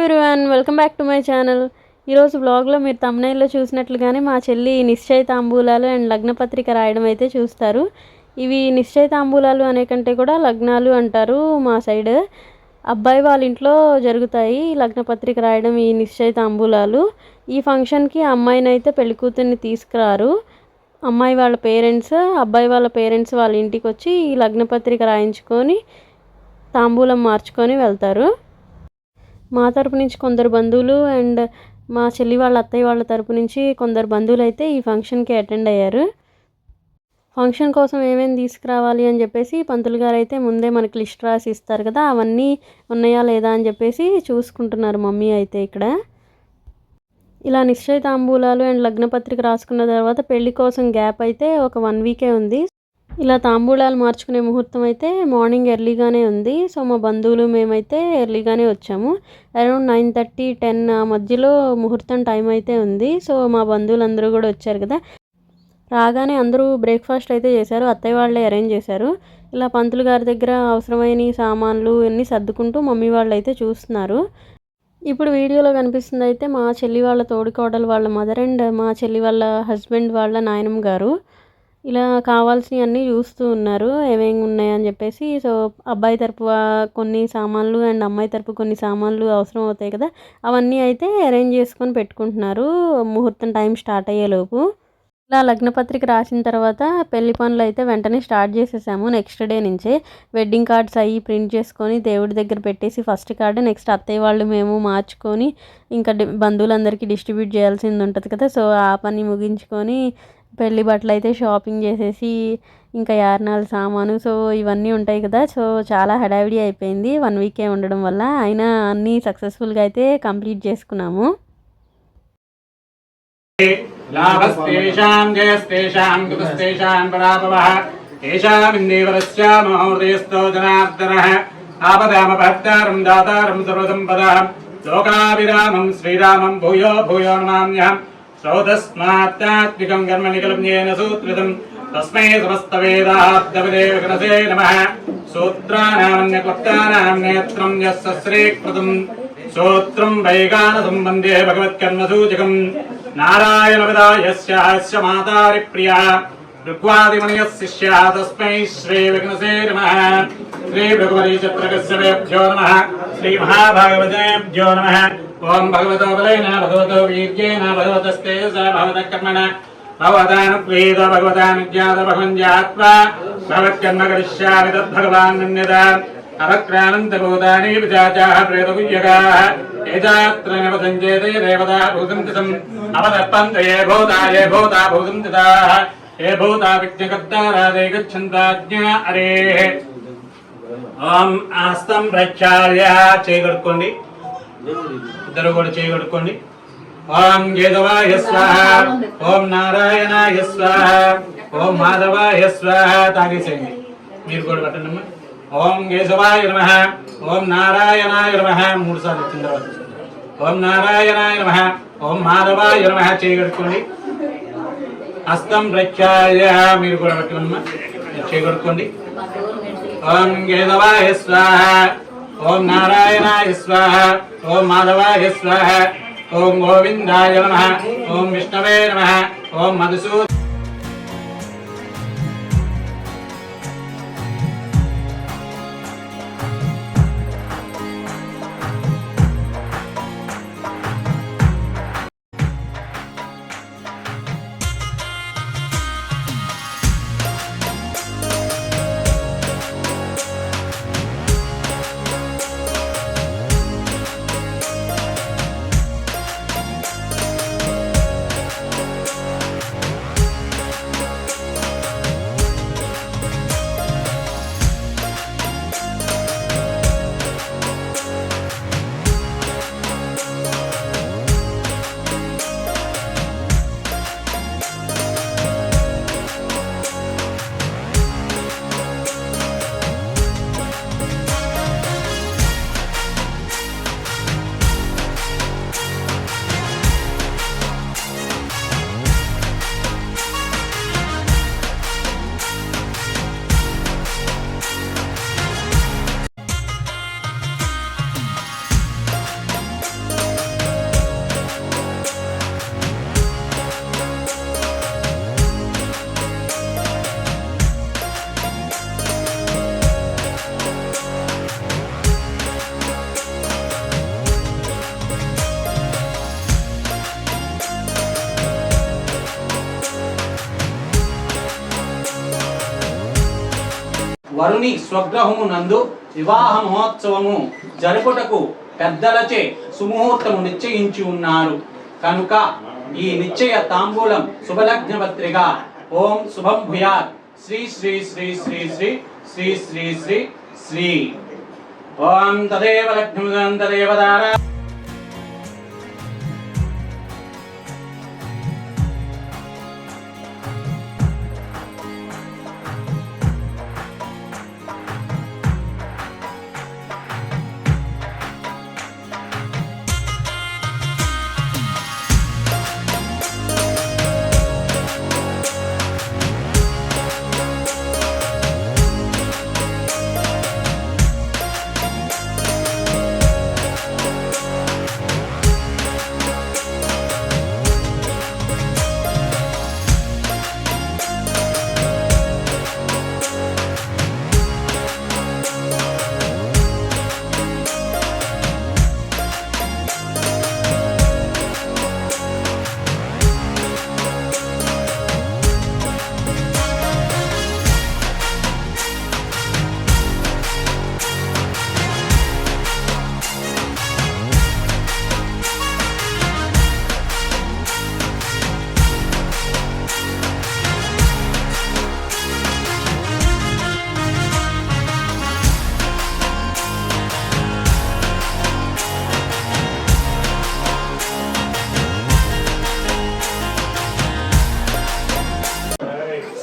Everyone, welcome back to my channel. ఈరోజు బ్లాగ్లో మీరు తమ్నైల్లో చూసినట్లుగానే మా చెల్లి నిశ్చయ తాంబూలాలు అండ్ లగ్నపత్రిక రాయడం అయితే చూస్తారు. ఇవి నిశ్చయ తాంబూలాలు అనే కంటే కూడా లగ్నాలు అంటారు మా సైడ్. అబ్బాయి వాళ్ళ ఇంట్లో జరుగుతాయి లగ్నపత్రిక రాయడం, ఈ నిశ్చయ తాంబూలాలు. ఈ ఫంక్షన్కి అమ్మాయిని అయితే పెళ్లి కూతుర్ని తీసుకురారు. అమ్మాయి వాళ్ళ పేరెంట్స్, అబ్బాయి వాళ్ళ పేరెంట్స్ వాళ్ళ ఇంటికి వచ్చి ఈ లగ్నపత్రిక రాయించుకొని తాంబూలం మార్చుకొని వెళ్తారు. మా తరపు నుంచి కొందరు బంధువులు అండ్ మా చెల్లి వాళ్ళ అత్తయ్య వాళ్ళ తరపు నుంచి కొందరు బంధువులు అయితే ఈ ఫంక్షన్కి అటెండ్ అయ్యారు. ఫంక్షన్ కోసం ఏమేమి తీసుకురావాలి అని చెప్పేసి పంతులు గారు అయితే ముందే మనకి లిస్ట్ రాసి ఇస్తారు కదా, అవన్నీ ఉన్నాయా లేదా అని చెప్పేసి చూసుకుంటున్నారు మమ్మీ అయితే. ఇక్కడ ఇలా నిశ్చయ తాంబూలాలు అండ్ లగ్నపత్రిక రాసుకున్న తర్వాత పెళ్లి కోసం గ్యాప్ అయితే ఒక 1 వీకే ఉంది. ఇలా తాంబూలాలు మార్చుకునే ముహూర్తం అయితే మార్నింగ్ ఎర్లీగానే ఉంది. సో మా బంధువులు మేమైతే ఎర్లీగానే వచ్చాము. అరౌండ్ 9:30 10 ఆ మధ్యలో ముహూర్తం టైం అయితే ఉంది. సో మా బంధువులు అందరూ కూడా వచ్చారు కదా. రాగానే అందరూ బ్రేక్ఫాస్ట్ అయితే చేశారు, అత్తయ్య వాళ్ళే అరేంజ్ చేశారు. ఇలా పంతులు గారి దగ్గర అవసరమైన సామాన్లు అన్నీ సర్దుకుంటూ మమ్మీ వాళ్ళు అయితే చూస్తున్నారు. ఇప్పుడు వీడియోలో కనిపిస్తుంది అయితే మా చెల్లి వాళ్ళ తోడికోడలు వాళ్ళ మదర్ అండ్ మా చెల్లి వాళ్ళ హస్బెండ్ వాళ్ళ నాయనమ్మ గారు. ఇలా కావాల్సినవన్నీ చూస్తూ ఉన్నారు ఏమేమి ఉన్నాయని చెప్పేసి. సో అబ్బాయి తరపు కొన్ని సామాన్లు అండ్ అమ్మాయి తరపు కొన్ని సామాన్లు అవసరం అవుతాయి కదా, అవన్నీ అయితే అరేంజ్ చేసుకొని పెట్టుకుంటున్నారు ముహూర్తం టైం స్టార్ట్ అయ్యేలోపు. ఇలా లగ్నపత్రిక రాసిన తర్వాత పెళ్లి పనులు అయితే వెంటనే స్టార్ట్ చేసేసాము. నెక్స్ట్ డే నుంచే వెడ్డింగ్ కార్డ్స్ అవి ప్రింట్ చేసుకొని దేవుడి దగ్గర పెట్టేసి ఫస్ట్ కార్డు, నెక్స్ట్ అత్తయ్య వాళ్ళు మేము మార్చుకొని ఇంకా బంధువులందరికీ డిస్ట్రిబ్యూట్ చేయాల్సింది ఉంటుంది కదా. సో ఆ పని ముగించుకొని పెళ్లి బట్టలు అయితే షాపింగ్ చేసేసి ఇంకా యార్నాల సామాను సో ఇవన్నీ ఉంటాయి కదా. సో చాలా హడావిడి అయిపోయింది 1 వీకే ఉండడం వల్ల. అయినా అన్నీ సక్సెస్ఫుల్గా అయితే కంప్లీట్ చేసుకున్నాము. శ్రీరామం భూయో భూయో నమామ్యహం శ్రౌతస్మాత్తాత్వికం కర్మ నికల్ప్యేన సూత్రితం తస్మై సమస్తవేదార్థవిదే విఘ్నసే నమః. సూత్రానామన్యక్లుప్తానాం నేత్రం యస్య శ్రీకృతం సూత్రం వైగానసం వందే భగవత్కర్మసూచకం. నారాయణవిదాయస్య మాతారి ప్రియా ఋగ్వాదిమణియశిష్య తస్మై శ్రీ విఘ్నసే నమః. శ్రీ భృగువరీచత్రకస్యభ్యో నమః. శ్రీ మహాభాగవతేభ్యో నమః. ఓం భగవతో బలేన భగవతో వీర్యేణ భగవతస్తేజసా భగవతః కర్మణ భగవతానుప్రీత భగవతానుజ్ఞాత భగవంత్యాత్మా భగవత్కర్మ కరిష్యామి తద్భగవాన్నన్యదా. అవక్రానంతభూతాని విచాచాః ప్రేతగుయ్యకాః ఏజాత్ర నివసంచేతే దేవతా భూతం తితం అవదర్పంత ఏ భూతా భూతం తితాః ఏ భూతా విజ్ఞకర్తారాదే గచ్చంతాజ్ఞా అరేః. ఓం ఆస్తం ప్రక్షాళ్య చేయగడుకోండి, ఇద్దరు కూడా చేయగడుకోండి. ఓం కేశవాయ స్వాహ, ఓం నారాయణాయ స్వాహ, ఓం మాధవాయ స్వాహ. తాగేసేయండి, మీరు కూడా పట్టండి. ఓం కేశవాయ నమః, ఓం నారాయణాయ నమః 3 సార్లు వచ్చిన తర్వాత ఓం నారాయణాయ నమః, ఓం మాధవాయ నమః చేయగడుకోండి. హస్తం ప్రక్షాళ్య మీరు కూడా పట్టుకోండి, చేయగడుకోండి. ఓం కేశవాయ స్వాహ, ఓం నారాయణాయ స్వాహ, ఓం మాధవాయ స్వాహ, ఓం గోవిందాయ నమః, ఓం విష్ణవే నమః, ఓం మధుసూదనాయ. వరుని స్వగృహము నందు వివాహ మహోత్సవము జరుపుటకు పెద్దలచే సుముహూర్తము నిశ్చయించి ఉన్నారు కనుక ఈ నిశ్చయ తాంబూలం శుభలగ్న పత్రిక ఓం శుభం భూయాత్ శ్రీ శ్రీ శ్రీ శ్రీ శ్రీ శ్రీ శ్రీ శ్రీ శ్రీ ఓం తదేవ లగ్నం తదేవ దారా.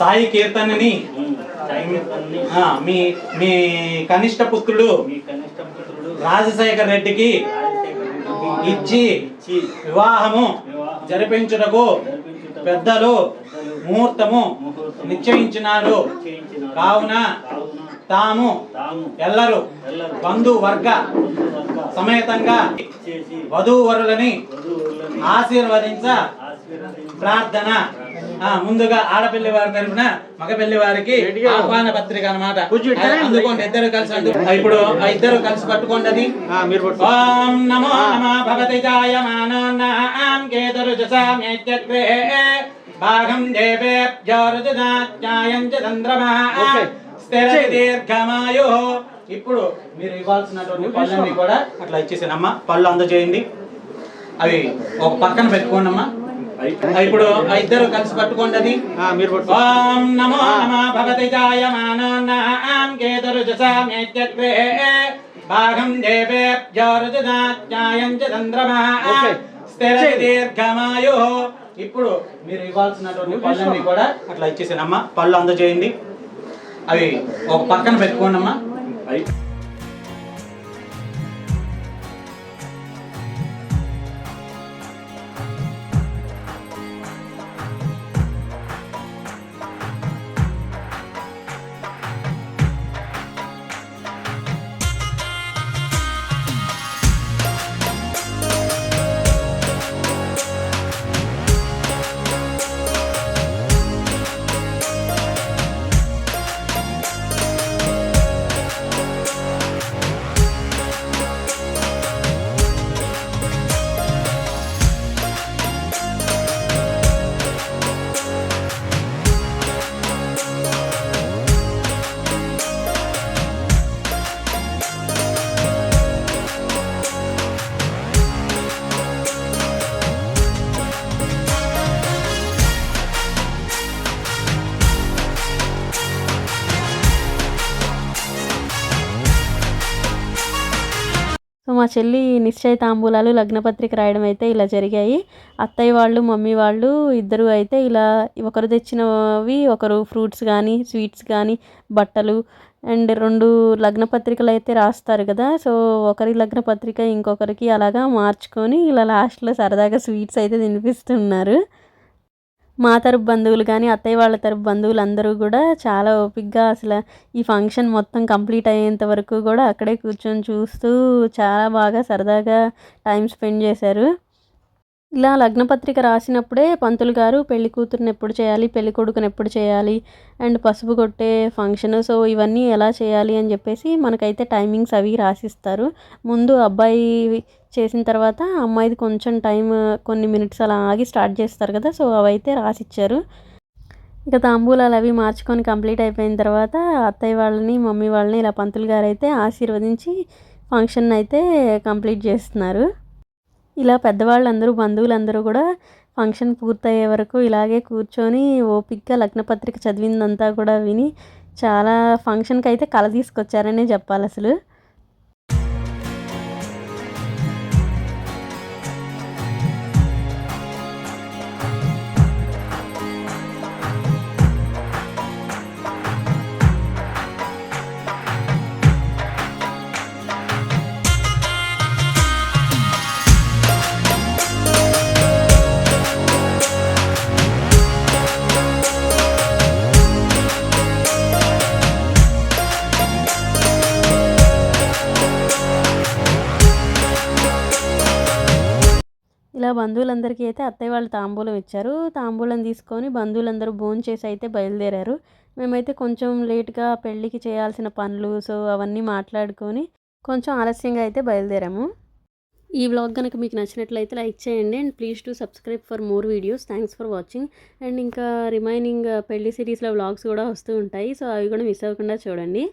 సాయి కీర్తనని మీ మీ కనిష్ట పుత్రుడు రాజశేఖర్ రెడ్డికి ఇచ్చి వివాహము జరిపించుటకు పెద్దలు ముహూర్తము నిశ్చయించినారు కావున తాము ఎల్లరూ బంధువర్గ సమేతంగా వధూవరులని ఆశీర్వదించ ప్రార్థన. ముందుగా ఆడపిల్లి వారి తరఫున మగపిల్లి వారికి ఆహ్వాన పత్రిక అన్నమాట. అందుకోండి, ఇద్దరు కలిసి ఇప్పుడు ఇద్దరు కలిసి పట్టుకోండి. ఓం నమో నమః భగవతి జాయమానోన్నాం కేతురుజసామ్యగ్రే భాగం దేవేభ్యో రుజాత్యాయం చ చంద్రమా స్థిర దీర్ఘమాయు. ఇప్పుడు మీరు ఇవ్వాల్సినటువంటి పళ్ళన్నీ కూడా అట్లా ఇచ్చేసానమ్మా. పళ్ళు అందజేయండి, అవి ఒక పక్కన పెట్టుకోండి అమ్మా. ఇప్పుడు ఇద్దరు కలిసి పట్టుకోండి. ఓం నమో నమః భగవతి జాయమానోన్నాం కేతురుజసామ్యగ్రే భాగం దేవేభ్యో రుజాత్యాయం చ చంద్రమా స్థిర దీర్ఘమాయు. ఇప్పుడు మీరు ఇవ్వాల్సినటువంటి పళ్ళన్నీ కూడా అట్లా ఇచ్చేసానమ్మా. పళ్ళు అందజేయండి, అవి ఒక పక్కన పెట్టుకోండి అమ్మా. సో మా చెల్లి నిశ్చయ తాంబూలాలు లగ్నపత్రిక రాయడం అయితే ఇలా జరిగాయి. అత్తయ్య వాళ్ళు మమ్మీ వాళ్ళు ఇద్దరు అయితే ఇలా ఒకరు తెచ్చినవి ఒకరు ఫ్రూట్స్ కానీ స్వీట్స్ కానీ బట్టలు అండ్ 2 లగ్నపత్రికలు అయితే రాస్తారు కదా. సో ఒకరి లగ్నపత్రిక ఇంకొకరికి అలాగా మార్చుకొని ఇలా లాస్ట్లో సరదాగా స్వీట్స్ అయితే తినిపిస్తున్నారు. మా తరపు బంధువులు కానీ అత్తయ్య వాళ్ళ తరపు బంధువులు అందరూ కూడా చాలా ఓపికగా అసలు ఈ ఫంక్షన్ మొత్తం కంప్లీట్ అయ్యేంత వరకు కూడా అక్కడే కూర్చొని చూస్తూ చాలా బాగా సరదాగా టైం స్పెండ్ చేశారు. ఇలా లగ్నపత్రిక రాసినప్పుడే పంతులు గారు పెళ్లి కూతురుని ఎప్పుడు చేయాలి, పెళ్లి కొడుకుని ఎప్పుడు చేయాలి అండ్ పసుపు కొట్టే ఫంక్షన్, సో ఇవన్నీ ఎలా చేయాలి అని చెప్పేసి మనకైతే టైమింగ్స్ అవి రాసిస్తారు. ముందు అబ్బాయి చేసిన తర్వాత అమ్మాయిది కొంచెం టైం కొన్ని మినిట్స్ అలా ఆగి స్టార్ట్ చేస్తారు కదా, సో అవైతే రాసిచ్చారు. ఇక తాంబూలాలు అవి మార్చుకొని కంప్లీట్ అయిపోయిన తర్వాత అత్తయ్య వాళ్ళని మమ్మీ వాళ్ళని ఇలా పంతులు గారు అయితే ఆశీర్వదించి ఫంక్షన్ అయితే కంప్లీట్ చేస్తున్నారు. ఇలా పెద్దవాళ్ళందరూ బంధువులందరూ కూడా ఫంక్షన్ పూర్తయ్యే వరకు ఇలాగే కూర్చొని ఓపిక్గా లగ్నపత్రిక చదివిందంతా కూడా విని చాలా ఫంక్షన్కి అయితే కళ తీసుకొచ్చారనే చెప్పాలి అసలు. ఇలా బంధువులందరికీ అయితే అత్తయ్య వాళ్ళు తాంబూలం ఇచ్చారు. తాంబూలం తీసుకొని బంధువులందరూ భోంచేసి అయితే బయలుదేరారు. మేమైతే కొంచెం లేట్గా పెళ్ళికి చేయాల్సిన పనులు అవన్నీ మాట్లాడుకొని కొంచెం ఆలస్యంగా అయితే బయలుదేరాము. ఈ వ్లాగ్ కనుక మీకు నచ్చినట్లయితే లైక్ చేయండి and please to subscribe for more videos. Thanks for watching. And ఇంకా రిమైనింగ్ పెళ్లి సిరీస్లో వ్లాగ్స్ కూడా వస్తూ ఉంటాయి. అవి కూడా మిస్ అవ్వకుండా చూడండి.